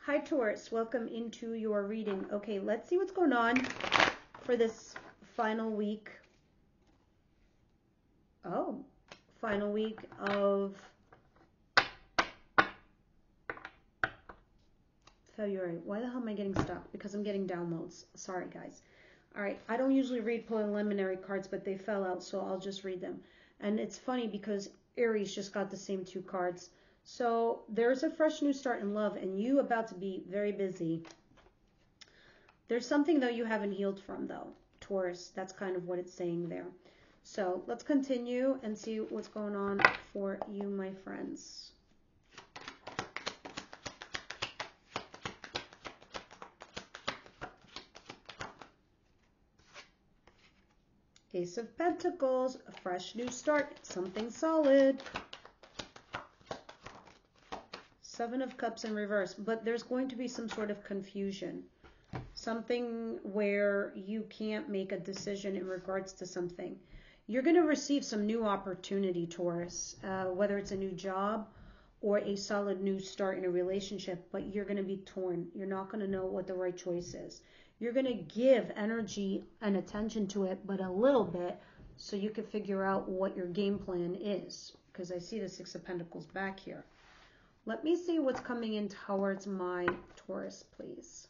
Hi Taurus, welcome into your reading. Okay, let's see what's going on for this final week. Oh, final week of February. Why the hell am I getting stuck? Because I'm getting downloads. Sorry, guys. All right, I don't usually read preliminary cards, but they fell out, so I'll just read them. And it's funny because Aries just got the same two cards. So there's a fresh new start in love, and you about to be very busy. There's something, though, you haven't healed from, though, Taurus. That's kind of what it's saying there. So let's continue and see what's going on for you, my friends. Ace of Pentacles, a fresh new start, something solid. Seven of Cups in reverse, but there's going to be some sort of confusion. Something where you can't make a decision in regards to something. You're going to receive some new opportunity, Taurus, whether it's a new job or a solid new start in a relationship, but you're going to be torn. You're not going to know what the right choice is. You're going to give energy and attention to it, but a little bit, so you can figure out what your game plan is, because I see the Six of Pentacles back here. Let me see what's coming in towards my Taurus, please.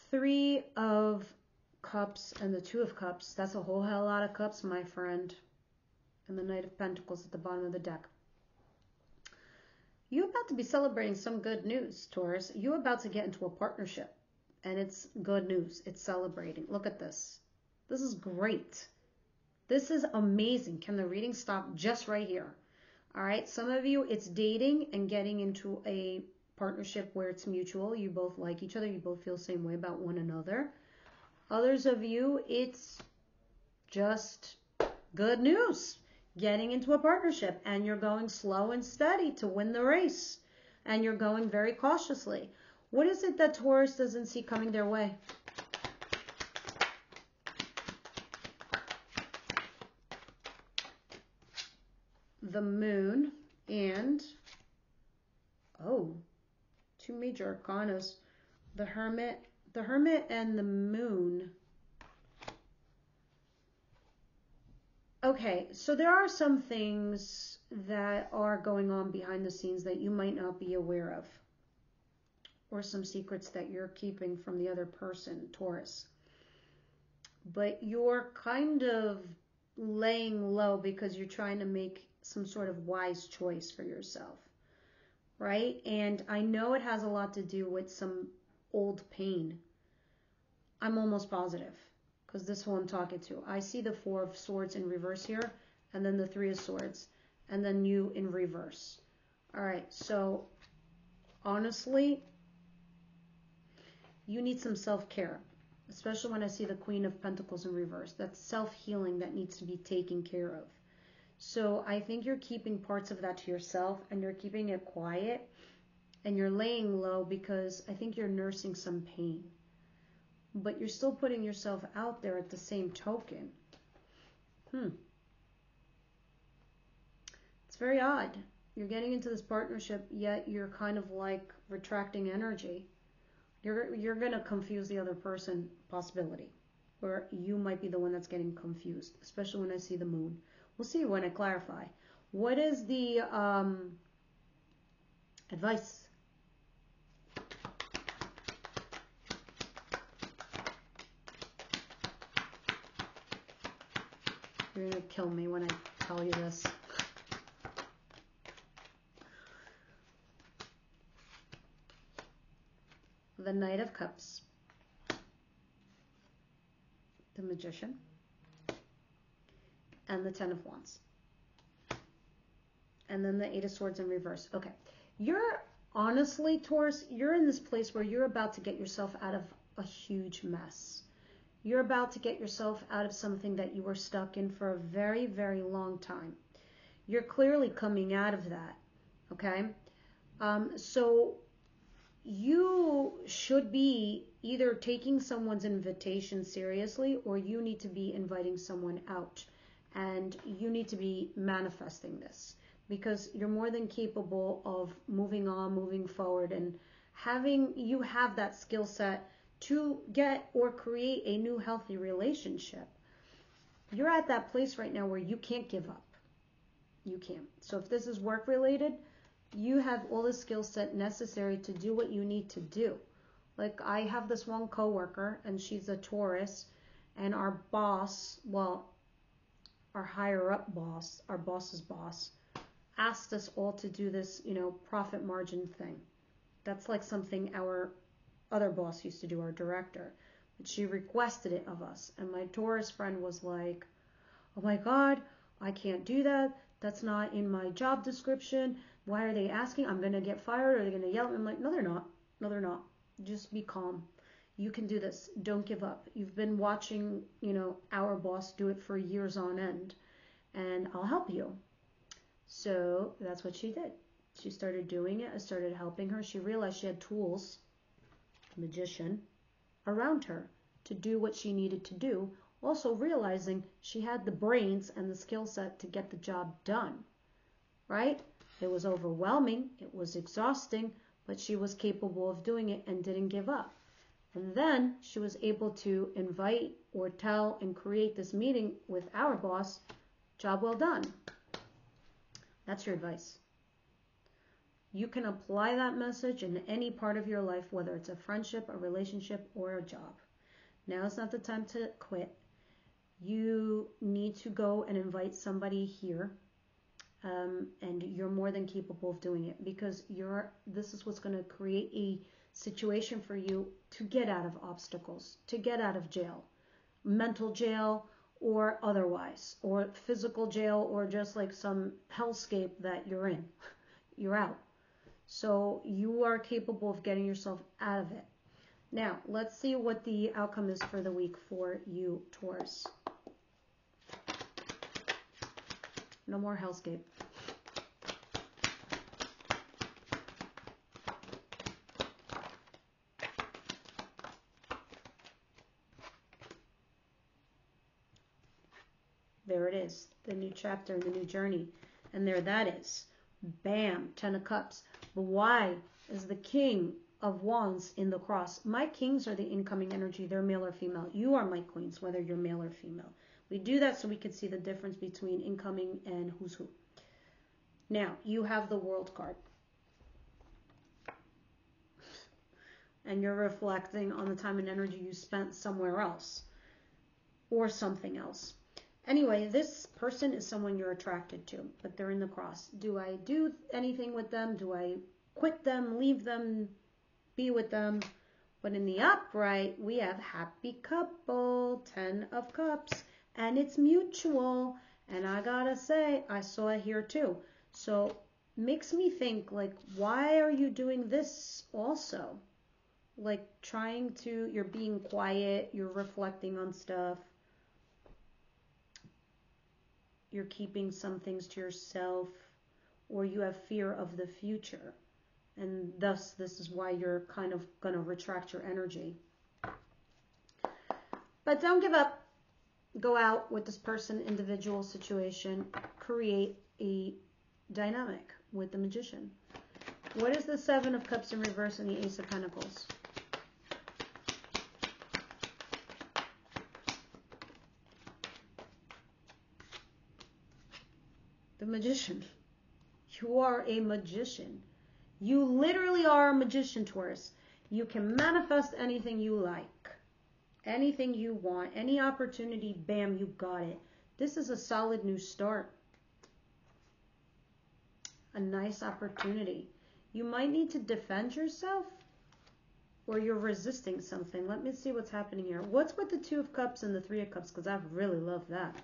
Three of Cups and the Two of Cups. That's a whole hell lot of cups, my friend. And the Knight of Pentacles at the bottom of the deck. You're about to be celebrating some good news, Taurus. You're about to get into a partnership. And it's good news. It's celebrating. Look at this. This is great. This is amazing. Can the reading stop just right here? All right. Some of you, it's dating and getting into a partnership where it's mutual. You both like each other. You both feel the same way about one another. Others of you, it's just good news. Getting into a partnership, and you're going slow and steady to win the race. And you're going very cautiously. What is it that Taurus doesn't see coming their way? The Moon and, oh, two major arcanas. The Hermit and the Moon. Okay, so there are some things that are going on behind the scenes that you might not be aware of. Or some secrets that you're keeping from the other person, Taurus. But you're kind of laying low because you're trying to make some sort of wise choice for yourself, right? And I know it has a lot to do with some old pain. I'm almost positive, because this is who I'm talking to. I see the Four of Swords in reverse here, and then the Three of Swords, and then you in reverse. All right, so honestly, you need some self-care, especially when I see the Queen of Pentacles in reverse. That's self-healing that needs to be taken care of. So I think you're keeping parts of that to yourself, and you're keeping it quiet, and you're laying low because I think you're nursing some pain. But you're still putting yourself out there at the same token. It's very odd. You're getting into this partnership, yet you're kind of like retracting energy. You're going to confuse the other person, possibility. Or you might be the one that's getting confused, especially when I see the Moon. We'll see when I clarify. What is the advice? You're going to kill me when I tell you this. The Knight of Cups. The Magician. And the Ten of Wands. And then the Eight of Swords in reverse. Okay. You're, honestly, Taurus, you're in this place where you're about to get yourself out of a huge mess. You're about to get yourself out of something that you were stuck in for a very, very long time. You're clearly coming out of that, okay? So you should be either taking someone's invitation seriously, or you need to be inviting someone out, and you need to be manifesting this, because you're more than capable of moving on, moving forward, and you have that skill set to get or create a new healthy relationship. You're at that place right now where you can't give up. You can't. So if this is work related, you have all the skill set necessary to do what you need to do. Like, I have this one coworker, and she's a Taurus, and our boss, well, our higher up boss, our boss's boss, asked us all to do this, profit margin thing. That's like something our other boss used to do, our director. But she requested it of us. And my Taurus friend was like, oh my God, I can't do that. That's not in my job description. Why are they asking? I'm going to get fired. Are they going to yell? I'm like, no, they're not. No, they're not. Just be calm. You can do this. Don't give up. You've been watching, our boss do it for years on end, and I'll help you. So that's what she did. She started doing it. I started helping her. She realized she had tools, magician, around her to do what she needed to do. Also realizing she had the brains and the skill set to get the job done, right? It was overwhelming. It was exhausting, but she was capable of doing it and didn't give up. And then she was able to invite or tell and create this meeting with our boss. Job well done. That's your advice. You can apply that message in any part of your life, whether it's a friendship, a relationship, or a job. Now is not the time to quit. You need to go and invite somebody here, and you're more than capable of doing it, because this is what's going to create a situation for you to get out of obstacles, to get out of jail, mental jail or otherwise, or physical jail, or just like some hellscape that you're in. You're out. So you are capable of getting yourself out of it. Now, let's see what the outcome is for the week for you, Taurus. No more hellscape. There it is, the new chapter and the new journey. And there that is. Bam, 10 of Cups. But why is the King of Wands in the cross? My kings are the incoming energy. They're male or female. You are my queens, whether you're male or female. We do that so we can see the difference between incoming and who's who. Now, you have the World card. And you're reflecting on the time and energy you spent somewhere else or something else. Anyway, this person is someone you're attracted to, but they're in the cross. Do I do anything with them? Do I quit them, leave them, be with them? But in the upright, we have happy couple, 10 of Cups, and it's mutual. And I gotta say, I saw it here too. So makes me think, like, why are you doing this also? Like, you're being quiet, you're reflecting on stuff. You're keeping some things to yourself, or you have fear of the future. And thus, this is why you're kind of going to retract your energy. But don't give up. Go out with this person, individual situation, create a dynamic with the Magician. What is the 7 of Cups in reverse and the Ace of Pentacles? The Magician. You are a magician. You literally are a magician, Taurus. You can manifest anything you like. Anything you want. Any opportunity, bam, you got it. This is a solid new start. A nice opportunity. You might need to defend yourself, or you're resisting something. Let me see what's happening here. What's with the 2 of Cups and the 3 of Cups? Because I really love that.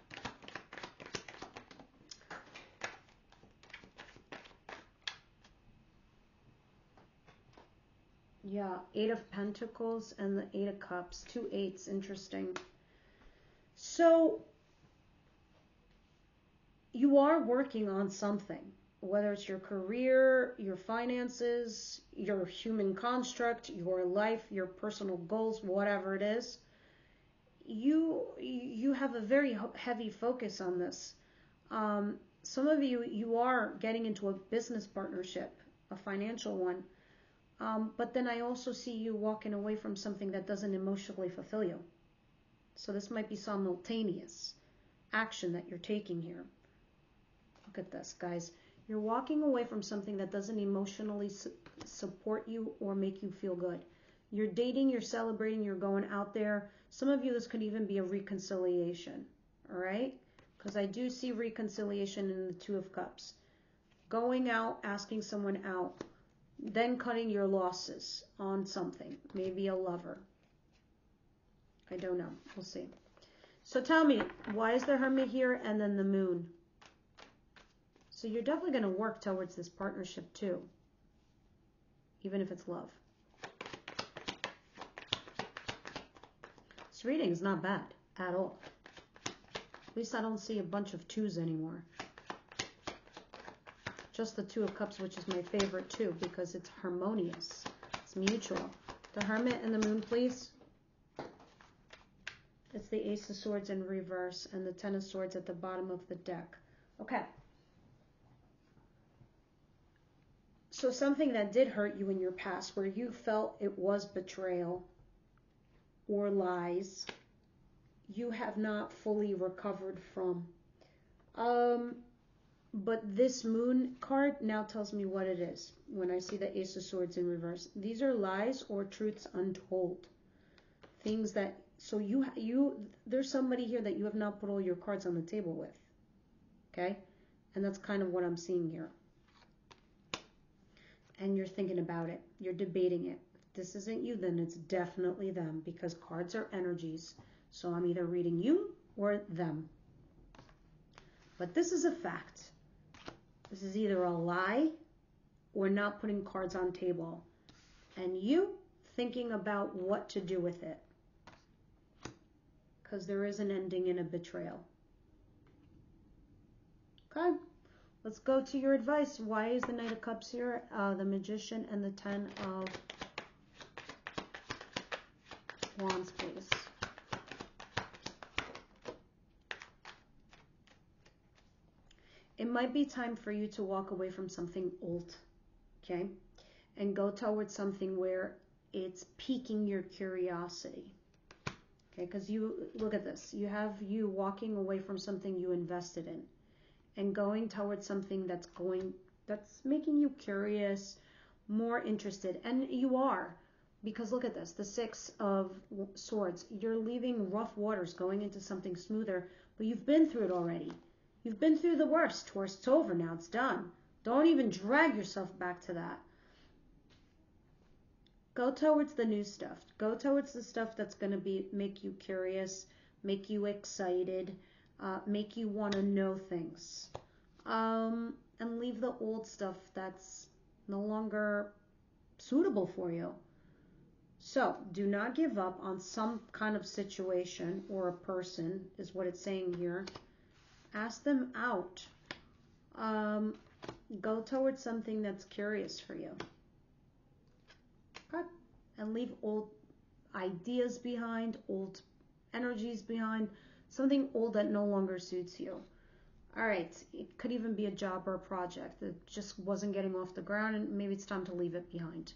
Yeah, 8 of Pentacles and the 8 of Cups. 2 8s. Interesting. So, you are working on something. whether it's your career, your finances, your human construct, your life, your personal goals, whatever it is, you have a very heavy focus on this. Some of you are getting into a business partnership, a financial one, but then I also see you walking away from something that doesn't emotionally fulfill you. So this might be simultaneous action that you're taking here. Look at this, guys. You're walking away from something that doesn't emotionally support you or make you feel good. You're dating, you're celebrating, you're going out there. Some of you, this could even be a reconciliation, all right? Because I do see reconciliation in the Two of Cups. Going out, asking someone out, then cutting your losses on something, maybe a lover. I don't know. We'll see. So tell me, why is the Hermit here and then the Moon? So you're definitely going to work towards this partnership too, even if it's love. This reading is not bad at all. At least I don't see a bunch of twos anymore. Just the Two of Cups, which is my favorite too, because it's harmonious. It's mutual. The Hermit and the Moon, please. It's the Ace of Swords in reverse and the Ten of Swords at the bottom of the deck. Okay. So something that did hurt you in your past, where you felt it was betrayal or lies, you have not fully recovered from. But this Moon card now tells me what it is when I see the Ace of Swords in reverse. These are lies or truths untold. Things that, so there's somebody here that you have not put all your cards on the table with. Okay? And that's kind of what I'm seeing here. And you're thinking about it. You're debating it. If this isn't you, then it's definitely them, because cards are energies. So I'm either reading you or them. But this is a fact. This is either a lie or not putting cards on table. And you thinking about what to do with it. Because there is an ending in a betrayal. Okay. Let's go to your advice. Why is the Knight of Cups here? The Magician and the Ten of Wands, please. It might be time for you to walk away from something old, okay? And go towards something where it's piquing your curiosity. Okay, because you, look at this. You have you walking away from something you invested in and going towards something that's making you curious, more interested. And you are, because look at this, the Six of Swords. You're leaving rough waters, going into something smoother, but you've been through it already. You've been through the worst, Taurus. It's over now. It's done. Don't even drag yourself back to that. Go towards the new stuff. Go towards the stuff that's going to make you curious, make you excited, make you want to know things. And leave the old stuff that's no longer suitable for you. So do not give up on some kind of situation or a person, is what it's saying here. Ask them out. Go towards something that's curious for you. Okay. And leave old ideas behind, old energies behind, something old that no longer suits you. All right. It could even be a job or a project that just wasn't getting off the ground, and maybe it's time to leave it behind.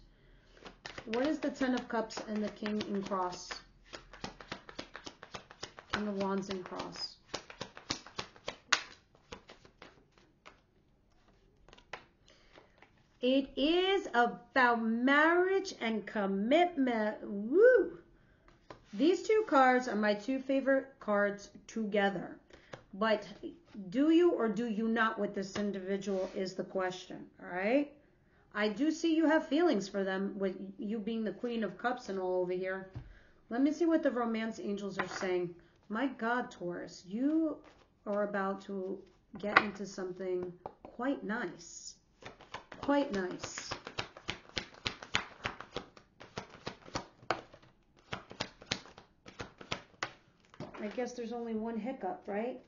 What is the Ten of Cups and the King in cross? King of Wands in cross. It is about marriage and commitment. Woo! These two cards are my two favorite cards together. But do you or do you not with this individual is the question, all right? I do see you have feelings for them, with you being the Queen of Cups and all over here. Let me see what the romance angels are saying. My God, Taurus, you are about to get into something quite nice. Quite nice. I guess there's only one hiccup, right?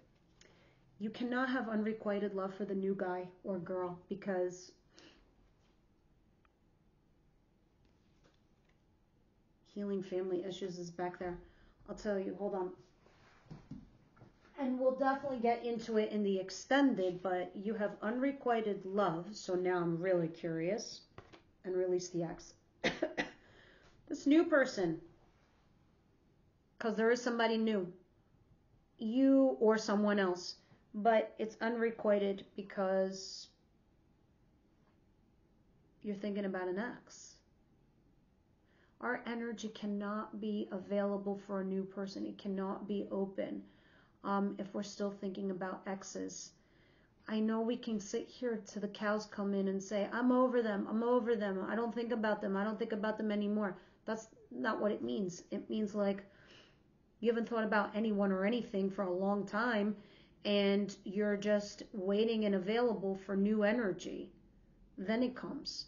You cannot have unrequited love for the new guy or girl because healing family issues is back there. I'll tell you, hold on. And we'll definitely get into it in the extended, but you have unrequited love. So now I'm really curious. And release the X. This new person, because there is somebody new, you or someone else, but it's unrequited because you're thinking about an ex. Our energy cannot be available for a new person. It cannot be open if we're still thinking about exes. I know we can sit here till the cows come in and say, I'm over them, I don't think about them anymore. That's not what it means. It means like you haven't thought about anyone or anything for a long time and you're just waiting and available for new energy. Then it comes.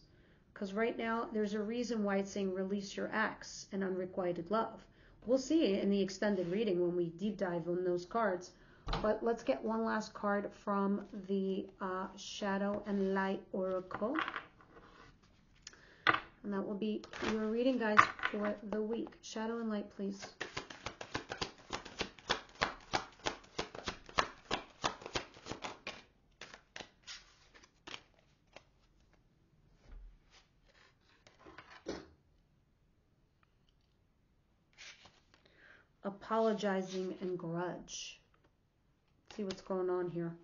Because right now there's a reason why it's saying release your ex and unrequited love. We'll see it in the extended reading when we deep dive on those cards. But let's get one last card from the Shadow and Light Oracle. And that will be your reading, guys, for the week. Shadow and Light, please. Apologizing and grudge. See what's going on here.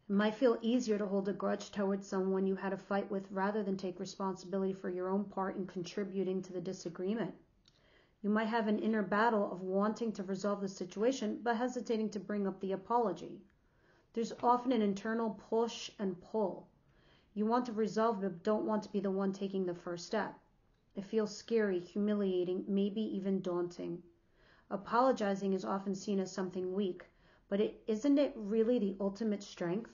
It might feel easier to hold a grudge towards someone you had a fight with rather than take responsibility for your own part in contributing to the disagreement. You might have an inner battle of wanting to resolve the situation but hesitating to bring up the apology. There's often an internal push and pull. You want to resolve but don't want to be the one taking the first step. It feels scary, humiliating, maybe even daunting. Apologizing is often seen as something weak, but isn't it really the ultimate strength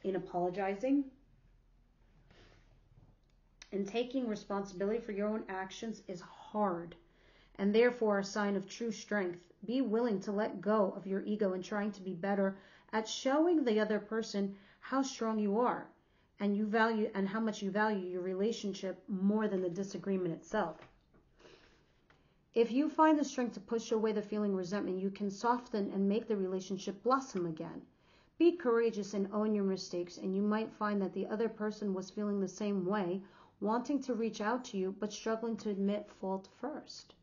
in apologizing? And taking responsibility for your own actions is hard, and therefore a sign of true strength. Be willing to let go of your ego and trying to be better at showing the other person how strong you are. And you value and how much you value your relationship more than the disagreement itself. If you find the strength to push away the feeling resentment, you can soften and make the relationship blossom again. Be courageous and own your mistakes, and you might find that the other person was feeling the same way, wanting to reach out to you, but struggling to admit fault first.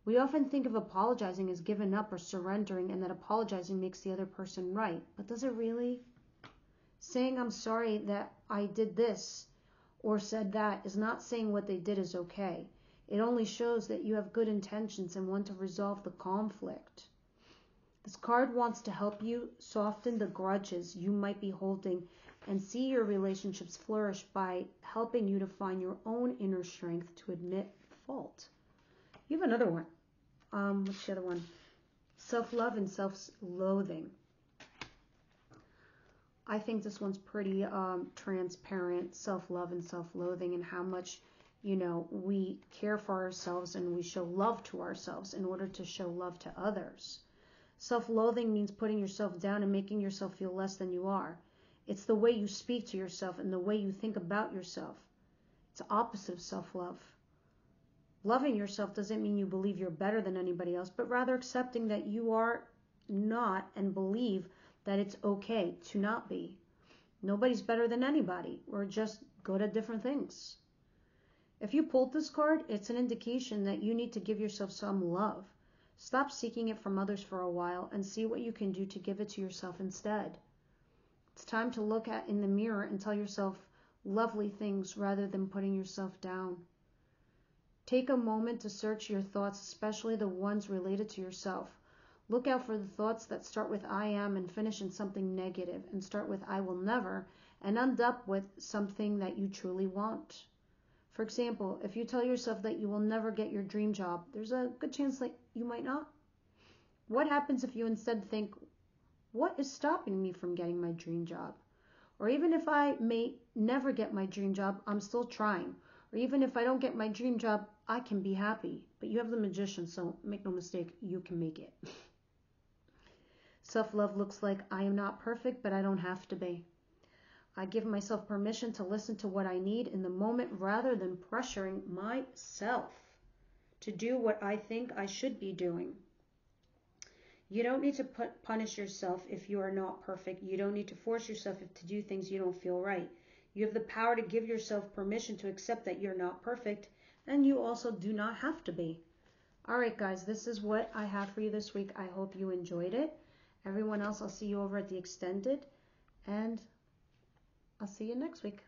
We often think of apologizing as giving up or surrendering, and that apologizing makes the other person right. But does it really? Saying I'm sorry that I did this or said that is not saying what they did is okay. It only shows that you have good intentions and want to resolve the conflict. This card wants to help you soften the grudges you might be holding and see your relationships flourish by helping you to find your own inner strength to admit fault. You have another one. What's the other one? Self-love and self-loathing. I think this one's pretty transparent, self-love and self-loathing, and how much, we care for ourselves and we show love to ourselves in order to show love to others. Self-loathing means putting yourself down and making yourself feel less than you are. It's the way you speak to yourself and the way you think about yourself. It's the opposite of self-love. Loving yourself doesn't mean you believe you're better than anybody else, but rather accepting that you are not and believe that it's okay to not be. Nobody's better than anybody. We're just good at different things. If you pulled this card, it's an indication that you need to give yourself some love. Stop seeking it from others for a while and see what you can do to give it to yourself instead. It's time to look in the mirror and tell yourself lovely things rather than putting yourself down. Take a moment to search your thoughts, especially the ones related to yourself. Look out for the thoughts that start with I am and finish in something negative, and start with I will never and end up with something that you truly want. For example, if you tell yourself that you will never get your dream job, there's a good chance that you might not. What happens if you instead think, what is stopping me from getting my dream job? Or even if I may never get my dream job, I'm still trying. Or even if I don't get my dream job, I can be happy. But you have the Magician, so make no mistake, you can make it. Self-love looks like I am not perfect, but I don't have to be. I give myself permission to listen to what I need in the moment rather than pressuring myself to do what I think I should be doing. You don't need to punish yourself if you are not perfect. You don't need to force yourself to do things you don't feel right. You have the power to give yourself permission to accept that you're not perfect, and you also do not have to be. All right, guys, this is what I have for you this week. I hope you enjoyed it. Everyone else, I'll see you over at the extended, and I'll see you next week.